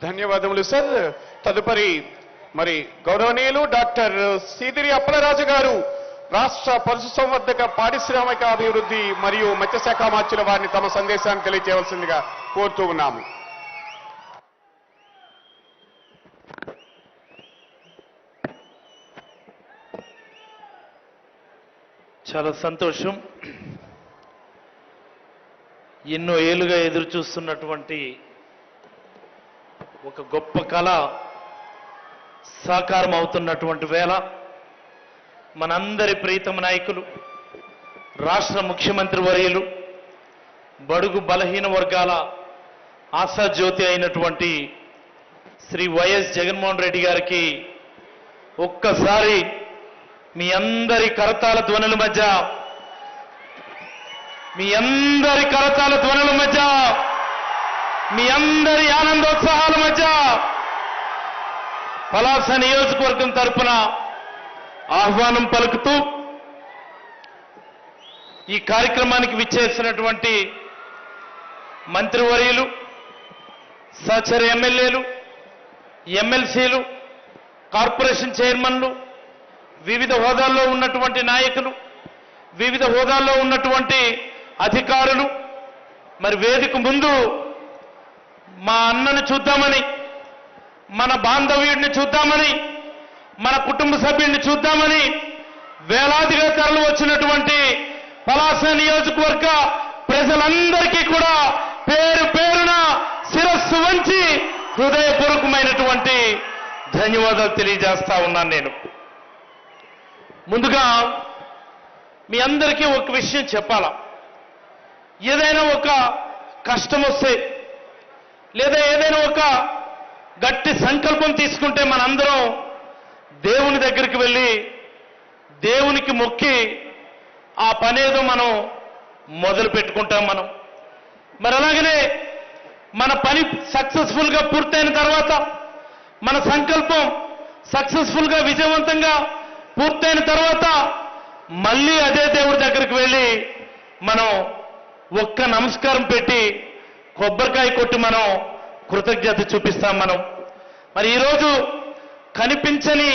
ధన్యవాదములు సార్. తదుపరి మరి గౌరవనీయులు డాక్టర్ సీదిరి అప్పలరాజు గారు రాష్ట్ర పశుసంవర్ధక పారిశ్రామిక అభివృద్ధి మరియు మత్స్యశాఖ మార్చుల వారిని తమ సందేశాన్ని తెలియజేయవలసిందిగా కోరుతూ ఉన్నాము. చాలా సంతోషం. ఎన్నో ఏళ్ళుగా ఎదురు చూస్తున్నటువంటి ఒక గొప్ప కళ సాకారం అవుతున్నటువంటి వేళ మనందరి ప్రీతమ నాయకులు రాష్ట్ర ముఖ్యమంత్రి వర్యులు బడుగు బలహీన వర్గాల ఆశాజ్యోతి అయినటువంటి శ్రీ వైఎస్ జగన్మోహన్ రెడ్డి గారికి ఒక్కసారి మీ అందరి కరతాళ ధ్వనుల మధ్య మీ అందరి ఆనందోత్సాహాల మధ్య పలాస నియోజకవర్గం తరపున ఆహ్వానం పలుకుతూ ఈ కార్యక్రమానికి విచ్చేసినటువంటి మంత్రివర్యులు, సహచర ఎమ్మెల్యేలు, ఎమ్మెల్సీలు, కార్పొరేషన్ చైర్మన్లు, వివిధ హోదాల్లో ఉన్నటువంటి నాయకులు, వివిధ హోదాల్లో ఉన్నటువంటి అధికారులు, మరి వేదిక ముందు మా అన్నను చూద్దామని, మన బాంధవ్యుడిని చూద్దామని, మన కుటుంబ సభ్యుడిని చూద్దామని వేలాదిగా తరలి వచ్చినటువంటి పలాస నియోజకవర్గ ప్రజలందరికీ కూడా పేరు పేరున శిరస్సు వంచి హృదయపూర్వకమైనటువంటి ధన్యవాదాలు తెలియజేస్తా ఉన్నాను. నేను ముందుగా మీ అందరికీ ఒక విషయం చెప్పాలా. ఏదైనా ఒక కష్టం వస్తే లేదా ఏదైనా ఒక గట్టి సంకల్పం తీసుకుంటే మనందరం దేవుని దగ్గరికి వెళ్ళి దేవునికి మొక్కి ఆ పనేదో మనం మొదలు పెట్టుకుంటాం. మరి అలాగనే మన పని సక్సెస్ఫుల్గా పూర్తయిన తర్వాత, మన సంకల్పం సక్సెస్ఫుల్గా విజయవంతంగా పూర్తయిన తర్వాత మళ్ళీ అదే దేవుడి దగ్గరికి వెళ్ళి మనం ఒక్క నమస్కారం పెట్టి కొబ్బరికాయ కొట్టి మనం కృతజ్ఞత చూపిస్తాం. మరి ఈరోజు కనిపించని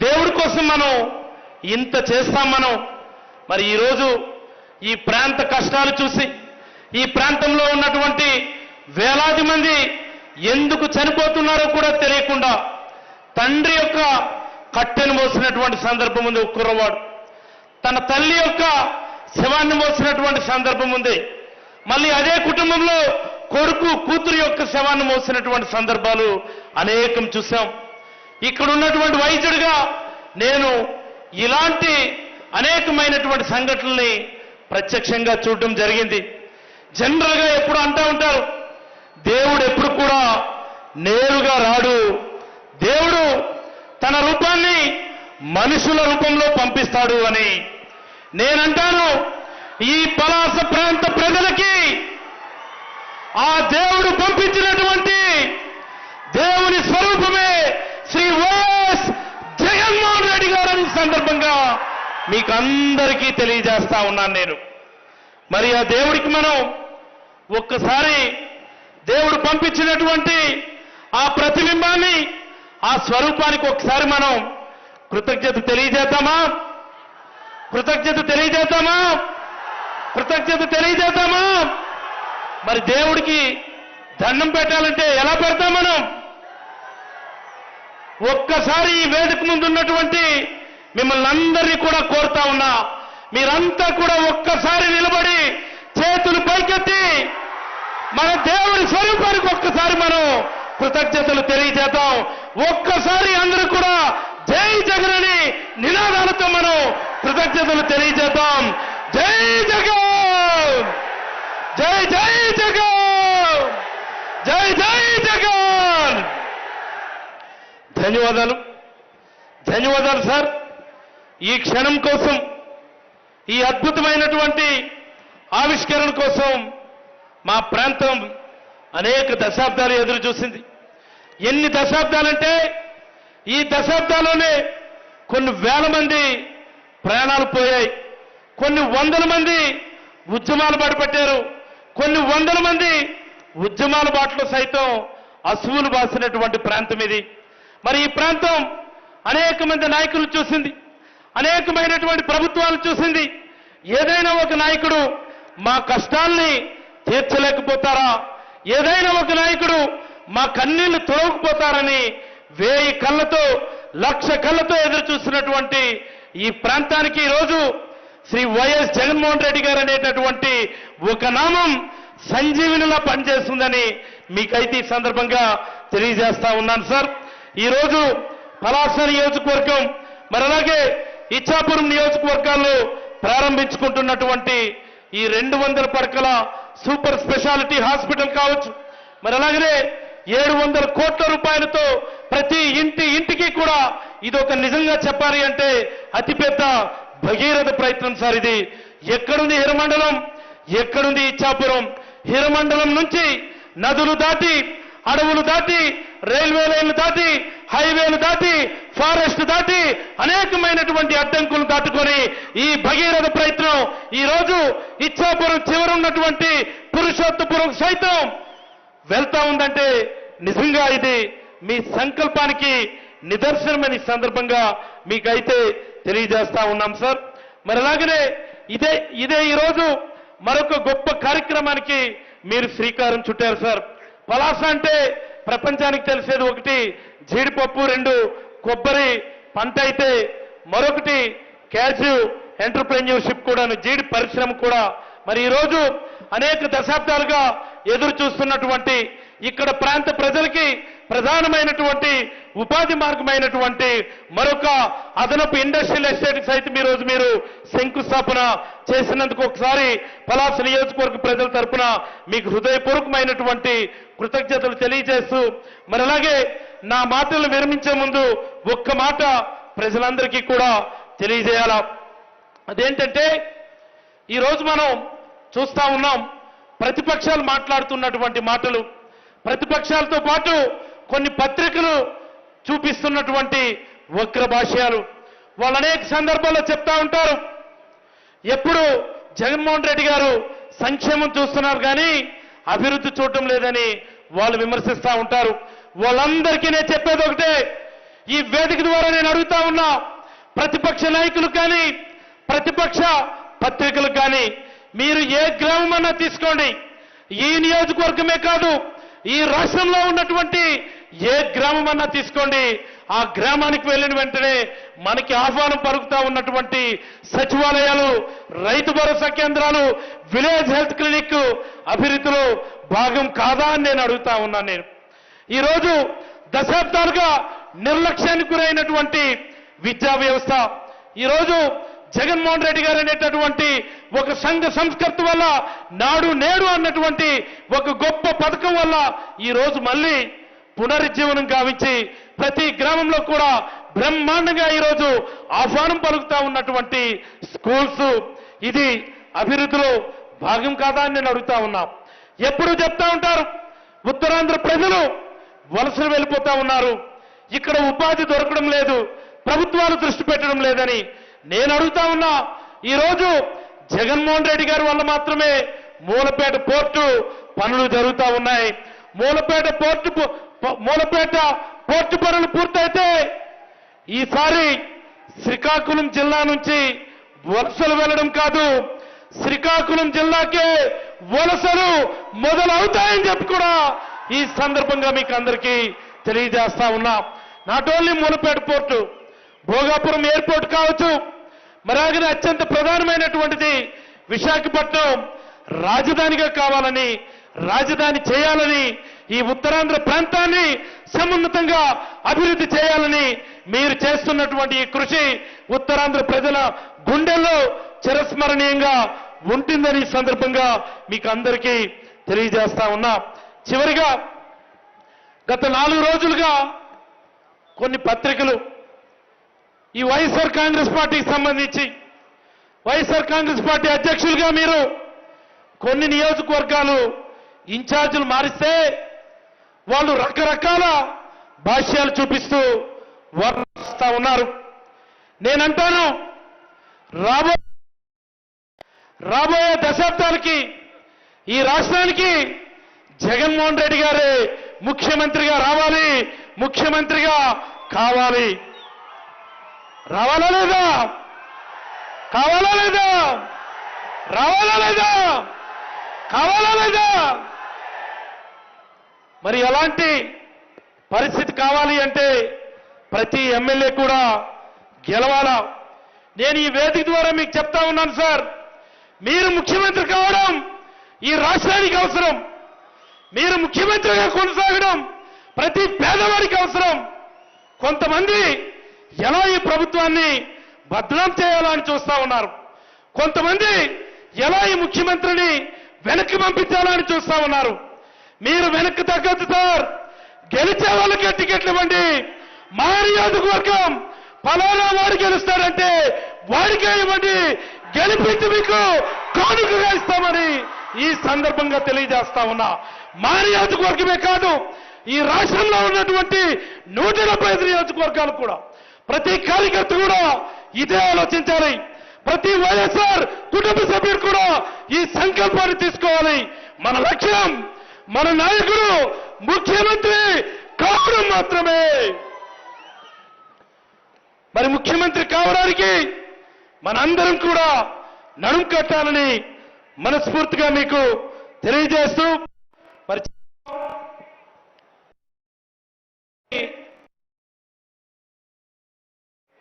దేవుడి కోసం మనం ఇంత చేస్తాం. మరి ఈరోజు ఈ ప్రాంత కష్టాలు చూసి, ఈ ప్రాంతంలో ఉన్నటువంటి వేలాది మంది ఎందుకు చనిపోతున్నారో కూడా తెలియకుండా తండ్రి యొక్క కట్టెను మోసినటువంటి సందర్భం ఉంది. ఒక కుర్రవాడు తన తల్లి యొక్క శవాన్ని మోసినటువంటి సందర్భం ఉంది. మళ్ళీ అదే కుటుంబంలో కొడుకు కూతురు యొక్క శవాన్ని మోసినటువంటి సందర్భాలు అనేకం చూశాం. ఇక్కడ ఉన్నటువంటి వైద్యుడిగా నేను ఇలాంటి అనేకమైనటువంటి సంఘటనల్ని ప్రత్యక్షంగా చూడడం జరిగింది. జనరల్గా ఎప్పుడు అంటూ ఉంటారు, దేవుడు ఎప్పుడు కూడా నేరుగా రాడు, దేవుడు తన రూపాన్ని మనుషుల రూపంలో పంపిస్తాడు అని. నేనంటాను, ఈ పలాస ప్రాంత ప్రజలకి ఆ దేవుడు పంపించినటువంటి దేవుని స్వరూపమే శ్రీ వైఎస్ జగన్మోహన్ రెడ్డి గారని సందర్భంగా మీకు అందరికీ తెలియజేస్తా ఉన్నాను నేను. మరి ఆ దేవుడికి మనం ఒక్కసారి దేవుడు పంపించినటువంటి ఆ ప్రతిబింబాన్ని, ఆ స్వరూపానికి ఒకసారి మనం కృతజ్ఞత తెలియజేద్దామా? మరి దేవుడికి దండం పెట్టాలంటే ఎలా పెడతాం మనం? ఒక్కసారి ఈ వేదిక ముందు ఉన్నటువంటి మిమ్మల్ని అందరినీ కూడా కోరుతా ఉన్నా, మీరంతా కూడా ఒక్కసారి నిలబడి చేతులు పైకెత్తి మన దేవుడి స్వరూపానికి ఒక్కసారి మనం కృతజ్ఞతలు తెలియజేద్దాం. ఒక్కసారి అందరూ కూడా జై జగన్ అని నినాదాలతో మనం కృతజ్ఞతలు తెలియజేద్దాం. జై జగన్, జై జై జగన్, జై జై జగన్. ధన్యవాదాలు సార్. ఈ క్షణం కోసం, ఈ అద్భుతమైనటువంటి ఆవిష్కరణ కోసం మా ప్రాంతం అనేక దశాబ్దాలు ఎదురు చూసింది. ఎన్ని దశాబ్దాలంటే ఈ దశాబ్దాల్లోనే కొన్ని వేల మంది ప్రాణాలు పోయాయి, కొన్ని వందల మంది ఉద్యమాలు పడిపెట్టారు, కొన్ని వందల మంది ఉద్యమాల బాటలో సైతం అసువులు బాసినటువంటి ప్రాంతం ఇది. మరి ఈ ప్రాంతం అనేక మంది నాయకులు చూసింది, అనేకమైనటువంటి ప్రభుత్వాలు చూసింది. ఏదైనా ఒక నాయకుడు మా కష్టాల్ని తీర్చలేకపోతారా, ఏదైనా ఒక నాయకుడు మా కన్నీళ్లు తొలగకపోతారని 1000 కళ్ళతో 1,00,000 కళ్ళతో ఎదురు చూస్తున్నటువంటి ఈ ప్రాంతానికి ఈరోజు శ్రీ వైఎస్ జగన్మోహన్ రెడ్డి గారు అనేటటువంటి ఒక నామం సంజీవినిలా పనిచేస్తుందని మీకైతే ఈ సందర్భంగా తెలియజేస్తా ఉన్నాను సార్. ఈరోజు పలాస నియోజకవర్గం మరి అలాగే ఇచ్చాపురం నియోజకవర్గాల్లో ప్రారంభించుకుంటున్నటువంటి ఈ 200 పడకల సూపర్ స్పెషాలిటీ హాస్పిటల్ కావచ్చు, మరి అలాగనే 700 కోట్ల రూపాయలతో ప్రతి ఇంటికి కూడా ఇది ఒక నిజంగా చెప్పాలి అంటే అతిపెద్ద భగీరథ ప్రయత్నం సార్ ఇది. ఎక్కడుంది హిరమండలం, ఎక్కడుంది ఇచ్చాపురం? హిరమండలం నుంచి నదులు దాటి, అడవులు దాటి, రైల్వే లైన్లు దాటి, హైవేలు దాటి, ఫారెస్ట్ దాటి అనేకమైనటువంటి అడ్డంకులు దాటుకొని ఈ భగీరథ ప్రయత్నం ఈ రోజు ఇచ్చాపురం చివరున్నటువంటి పురుషోత్తపురం సైతం వెళ్తా ఉందంటే నిజంగా ఇది మీ సంకల్పానికి నిదర్శనమని సందర్భంగా మీకైతే తెలియజేస్తా ఉన్నాం సార్. మరి అలాగనే ఇదే ఈరోజు మరొక గొప్ప కార్యక్రమానికి మీరు శ్రీకారం చుట్టారు సార్. పలాస అంటే ప్రపంచానికి తెలిసేది ఒకటి జీడిపప్పు, 2 కొబ్బరి పంట అయితే మరొకటి క్యాష్యూ ఎంటర్ప్రెన్యూర్షిప్ కూడాను, జీడి పరిశ్రమ కూడా. మరి ఈరోజు అనేక దశాబ్దాలుగా ఎదురు చూస్తున్నటువంటి ఇక్కడ ప్రాంత ప్రజలకి ప్రధానమైనటువంటి ఉపాధి మార్గమైనటువంటి మరొక అదనపు ఇండస్ట్రియల్ ఎస్టేట్ సైతం ఈరోజు మీరు శంకుస్థాపన చేసినందుకు ఒకసారి పలాస నియోజకవర్గ ప్రజల తరపున మీకు హృదయపూర్వకమైనటువంటి కృతజ్ఞతలు తెలియజేస్తూ, మరి అలాగే నా మాటలను విరమించే ముందు ఒక్క మాట ప్రజలందరికీ కూడా తెలియజేయాలా. అదేంటంటే ఈరోజు మనం చూస్తా ఉన్నాం ప్రతిపక్షాలు మాట్లాడుతున్నటువంటి మాటలు, ప్రతిపక్షాలతో పాటు కొన్ని పత్రికలు చూపిస్తున్నటువంటి వక్ర భాష్యాలు. వాళ్ళు అనేక సందర్భాల్లో చెప్తా ఉంటారు ఎప్పుడు జగన్మోహన్ రెడ్డి గారు సంక్షేమం చూస్తున్నారు కానీ అభివృద్ధి చూడటం లేదని వాళ్ళు విమర్శిస్తూ ఉంటారు. వాళ్ళందరికీ నేను చెప్పేది ఒకటే, ఈ వేదిక ద్వారా నేను అడుగుతా ఉన్నా ప్రతిపక్ష నాయకులు కానీ ప్రతిపక్ష పత్రికలు కానీ, మీరు ఏ గ్రామం అన్నా తీసుకోండి, ఈ నియోజకవర్గమే కాదు ఈ రాష్ట్రంలో ఉన్నటువంటి ఏ గ్రామం అన్నా తీసుకోండి, ఆ గ్రామానికి వెళ్ళిన వెంటనే మనకి ఆహ్వానం పలుకుతా ఉన్నటువంటి సచివాలయాలు, రైతు భరోసా కేంద్రాలు, విలేజ్ హెల్త్ క్లినిక్ అభివృద్ధిలో భాగం కాదా అని నేను అడుగుతా ఉన్నాను. నేను ఈరోజు దశాబ్దాలుగా నిర్లక్ష్యానికి గురైనటువంటి విద్యా వ్యవస్థ, ఈరోజు జగన్మోహన్ రెడ్డి గారు అనేటటువంటి ఒక సంఘ సంస్కృత వల్ల, నాడు నేడు అన్నటువంటి ఒక గొప్ప పథకం వల్ల ఈరోజు మళ్ళీ పునరుజ్జీవనం గావించి ప్రతి గ్రామంలో కూడా బ్రహ్మాండంగా ఈరోజు ఆహ్వానం పలుకుతా ఉన్నటువంటి స్కూల్స్, ఇది అభివృద్ధిలో భాగం కాదా అని నేను అడుగుతా ఉన్నా. ఎప్పుడు చెప్తా ఉంటారు ఉత్తరాంధ్ర ప్రజలు వలసలు వెళ్ళిపోతా ఉన్నారు, ఇక్కడ ఉపాధి దొరకడం లేదు, ప్రభుత్వాలు దృష్టి పెట్టడం లేదని. నేను అడుగుతా ఉన్నా, ఈరోజు జగన్మోహన్ రెడ్డి గారి వల్ల మాత్రమే మూలపేట పోర్టు పనులు జరుగుతూ ఉన్నాయి. మూలపేట పోర్టు పనులు పూర్తయితే ఈసారి శ్రీకాకుళం జిల్లా నుంచి వలసలు వెళ్ళడం కాదు, శ్రీకాకుళం జిల్లాకే వలసలు మొదలవుతాయని చెప్పి కూడా ఈ సందర్భంగా మీకు అందరికీ తెలియజేస్తా ఉన్నా. Not only Mulapeta port, Bhogapuram airport కావచ్చు, మరాగని అత్యంత ప్రధానమైనటువంటిది విశాఖపట్నం రాజధానిగా కావాలని, రాజధాని చేయాలని, ఈ ఉత్తరాంధ్ర ప్రాంతాన్ని సమున్నతంగా అభివృద్ధి చేయాలని మీరు చేస్తున్నటువంటి ఈ కృషి ఉత్తరాంధ్ర ప్రజల గుండెల్లో చిరస్మరణీయంగా ఉంటుందని ఈ సందర్భంగా మీకు అందరికీ తెలియజేస్తా ఉన్నా. చివరిగా గత 4 రోజులుగా కొన్ని పత్రికలు ఈ వైఎస్ఆర్ కాంగ్రెస్ పార్టీకి సంబంధించి, వైఎస్ఆర్ కాంగ్రెస్ పార్టీ అధ్యక్షులుగా మీరు కొన్ని నియోజకవర్గాలు ఇన్ఛార్జీలు మారిస్తే వాళ్ళు రకరకాల భాష్యాలు చూపిస్తూ వర్ణిస్తా ఉన్నారు. నేనంటాను రాబోయే దశాబ్దాలకి ఈ రాష్ట్రానికి జగన్మోహన్ రెడ్డి గారే ముఖ్యమంత్రిగా రావాలి, ముఖ్యమంత్రిగా కావాలి. రావాలా లేదా? కావాలా లేదా? రావాలా లేదా? కావాలా లేదా? మరి ఎలాంటి పరిస్థితి కావాలి అంటే ప్రతి ఎమ్మెల్యే కూడా గెలవాలా. నేను ఈ వేదిక ద్వారా మీకు చెప్తా ఉన్నాను సార్, మీరు ముఖ్యమంత్రి కావడం ఈ రాష్ట్రానికి అవసరం. మీరు ముఖ్యమంత్రిగా కొనసాగడం ప్రతి పేదవాడికి అవసరం. కొంతమంది ఎలా ఈ ప్రభుత్వాన్ని బద్నాం చేయాలని చూస్తా ఉన్నారు. కొంతమంది ఎలా ఈ ముఖ్యమంత్రిని వెనక్కి పంపించాలని చూస్తా ఉన్నారు. మీరు వెనక్కి తగ్గదు సార్. గెలిచే వాళ్ళకి టికెట్లు ఇవ్వండి. మా నియోజకవర్గం ఫలానా వాడు గెలుస్తాడంటే వాడికే ఇవ్వండి. గెలిపించి మీకు కానుకగా ఇస్తామని ఈ సందర్భంగా తెలియజేస్తా ఉన్నా. మా నియోజకవర్గమే కాదు, ఈ రాష్ట్రంలో ఉన్నటువంటి 175 నియోజకవర్గాలు కూడా ప్రతి కార్యకర్త కూడా ఇదే ఆలోచించాలి. ప్రతి వైఎస్ఆర్ కుటుంబ సభ్యుడు కూడా ఈ సంకల్పాన్ని తీసుకోవాలి. మన లక్ష్యం, మన నాయకుడు ముఖ్యమంత్రి కావడం మాత్రమే. మరి ముఖ్యమంత్రి కావడానికి మనందరం కూడా నడుం కట్టాలని మనస్ఫూర్తిగా మీకు తెలియజేస్తూ, మరి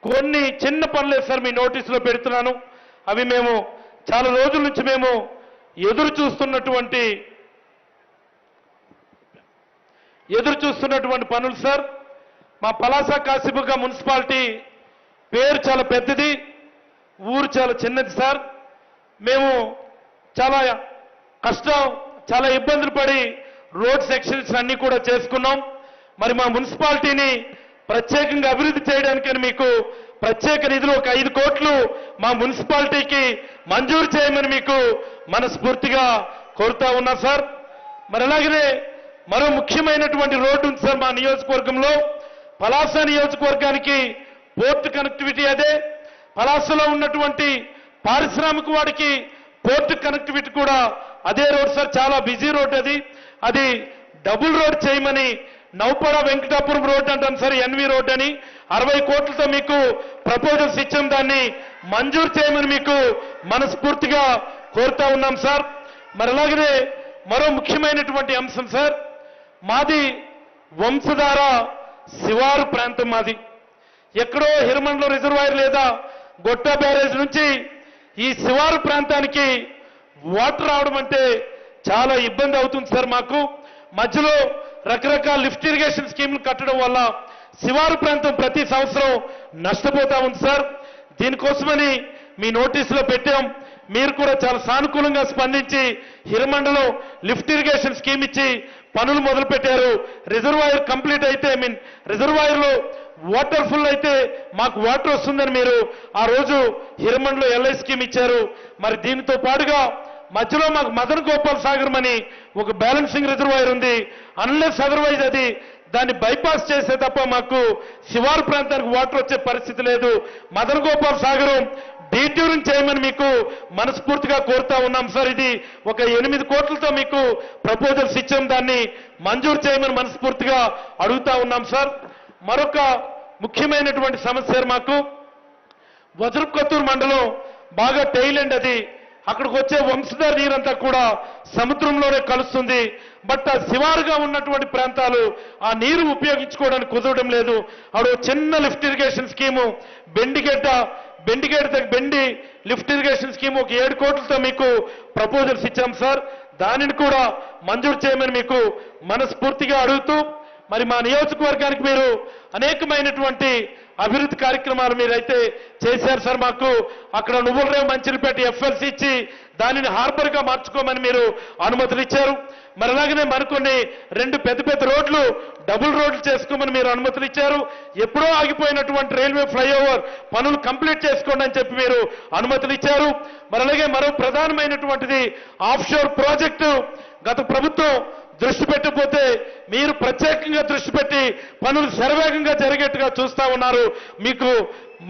కొన్ని చిన్న పనులే సార్ మీ నోటీసులో పెడుతున్నాను. అవి మేము చాలా రోజుల నుంచి మేము ఎదురు చూస్తున్నటువంటి పనులు సార్. మా పలాస కాశీబుగ్గ మున్సిపాలిటీ పేరు చాలా పెద్దది, ఊరు చాలా చిన్నది సార్. మేము చాలా కష్టం, చాలా ఇబ్బందులు పడి రోడ్ సెక్షన్స్ అన్ని కూడా చేసుకున్నాం. మరి మా మున్సిపాలిటీని ప్రత్యేకంగా అభివృద్ధి చేయడానికని మీకు ప్రత్యేక నిధులు ఒక 5 కోట్లు మా మున్సిపాలిటీకి మంజూరు చేయమని మీకు మనస్ఫూర్తిగా కోరుతా ఉన్నా సార్. మరి అలాగనే మరో ముఖ్యమైనటువంటి రోడ్డు ఉంది సార్ మా నియోజకవర్గంలో. పలాస నియోజకవర్గానికి పోర్టు కనెక్టివిటీ అదే. పలాసలో ఉన్నటువంటి పారిశ్రామిక వాడికి పోర్టు కనెక్టివిటీ కూడా అదే రోడ్ సార్. చాలా బిజీ రోడ్ అది. అది డబుల్ రోడ్ చేయమని నౌపడ వెంకటాపురం రోడ్ అంటాం సార్, ఎన్వి రోడ్ అని 60 కోట్లతో మీకు ప్రపోజల్స్ ఇచ్చాం. దాన్ని మంజూరు చేయమని మీకు మనస్ఫూర్తిగా కోరుతా ఉన్నాం సార్. మరి అలాగనే మరో ముఖ్యమైనటువంటి అంశం సార్, మాది వంశధార శివారు ప్రాంతం. మాది ఎక్కడో హిరమండలో రిజర్వాయర్ లేదా గొట్ట బ్యారేజ్ నుంచి ఈ శివారు ప్రాంతానికి వాటర్ రావడం అంటే చాలా ఇబ్బంది అవుతుంది సార్. మాకు మధ్యలో రకరకాల లిఫ్ట్ ఇరిగేషన్ స్కీమ్లు కట్టడం వల్ల శివారు ప్రాంతం ప్రతి సంవత్సరం నష్టపోతా ఉంది సార్. దీనికోసమని మీ నోటీసులో పెట్టాం. మీరు కూడా చాలా సానుకూలంగా స్పందించి హిరమండలం లిఫ్ట్ ఇరిగేషన్ స్కీమ్ ఇచ్చి పనులు మొదలు పెట్టారు. రిజర్వాయర్ కంప్లీట్ అయితే రిజర్వాయర్లో వాటర్ ఫుల్ అయితే మాకు వాటర్ వస్తుందని మీరు ఆ రోజు హిరమండలో ఎల్ఐ స్కీమ్ ఇచ్చారు. మరి దీనితో పాటుగా మధ్యలో మాకు మదన్ గోపాల్ సాగర్ అని ఒక బ్యాలెన్సింగ్ రిజర్వాయర్ ఉంది. అన్లెస్ అదర్వైజ్ అది దాన్ని బైపాస్ చేసే తప్ప మాకు శివారు ప్రాంతానికి వాటర్ వచ్చే పరిస్థితి లేదు. మదన్ గోపాల్ సాగరం డీట్యూరింగ్ చేయమని మీకు మనస్ఫూర్తిగా కోరుతా ఉన్నాం సార్. ఇది ఒక 8 కోట్లతో మీకు ప్రపోజల్స్ ఇచ్చాం. దాన్ని మంజూరు చేయమని మనస్ఫూర్తిగా అడుగుతా ఉన్నాం సార్. మరొక ముఖ్యమైనటువంటి సమస్య మాకు వజ్రపుకొత్తూరు మండలం బాగా టైలెండ్ అది. అక్కడికి వచ్చే వంశధార నీరంతా కూడా సముద్రంలోనే కలుస్తుంది. బట్ ఆ శివారుగా ఉన్నటువంటి ప్రాంతాలు ఆ నీరు ఉపయోగించుకోవడానికి కుదరడం లేదు. అక్కడ చిన్న lift irrigation scheme Bendi lift irrigation scheme ఒక 7 కోట్లతో మీకు ప్రపోజల్స్ ఇచ్చాం సార్. దానిని కూడా మంజూరు చేయమని మీకు మనస్ఫూర్తిగా అడుగుతూ, మరి మా నియోజకవర్గానికి మీరు అనేకమైనటువంటి అభివృద్ధి కార్యక్రమాలు మీరైతే చేశారు సార్. మాకు అక్కడ నువ్వులరేవు మంచినపేట ఎఫ్ఎల్సీ ఇచ్చి దానిని హార్బర్గా మార్చుకోమని మీరు అనుమతులు ఇచ్చారు. మరి అలాగనే మరికొన్ని 2 పెద్ద రోడ్లు డబుల్ రోడ్లు చేసుకోమని మీరు అనుమతులు ఇచ్చారు. ఎప్పుడో ఆగిపోయినటువంటి రైల్వే ఫ్లైఓవర్ పనులు కంప్లీట్ చేసుకోండి అని చెప్పి మీరు అనుమతులు ఇచ్చారు. మరి అలాగే మరో ప్రధానమైనటువంటిది ఆఫ్షోర్ ప్రాజెక్టు. గత ప్రభుత్వం దృష్టి పెట్టకపోతే మీరు ప్రత్యేకంగా దృష్టి పెట్టి పనులు శరవేగంగా జరిగేట్టుగా చూస్తా ఉన్నారు. మీకు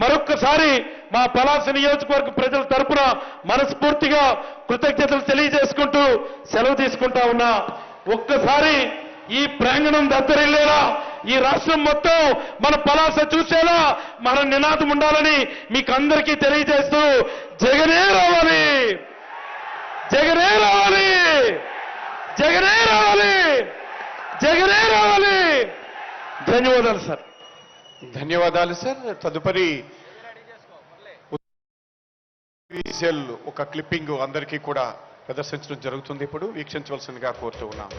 మరొక్కసారి మా పలాస నియోజకవర్గ ప్రజల తరపున మనస్ఫూర్తిగా కృతజ్ఞతలు తెలియజేసుకుంటూ సెలవు తీసుకుంటా ఉన్నా. ఒక్కసారి ఈ ప్రాంగణం దత్తరిల్లేలా, ఈ రాష్ట్రం మొత్తం మన పలాస చూసేలా మన నినాదం ఉండాలని మీకు అందరికీ తెలియజేస్తూ జగనే రావాలి, జగనే రావాలి, జగనే రావాలి, జగనే రావాలి. ధన్యవాదాలు సార్. ధన్యవాదాలు సార్. తదుపరి సెల్ ఒక క్లిప్పింగ్ అందరికీ కూడా ప్రదర్శించడం జరుగుతుంది. ఇప్పుడు వీక్షించవలసిందిగా కోరుతూ ఉన్నాం.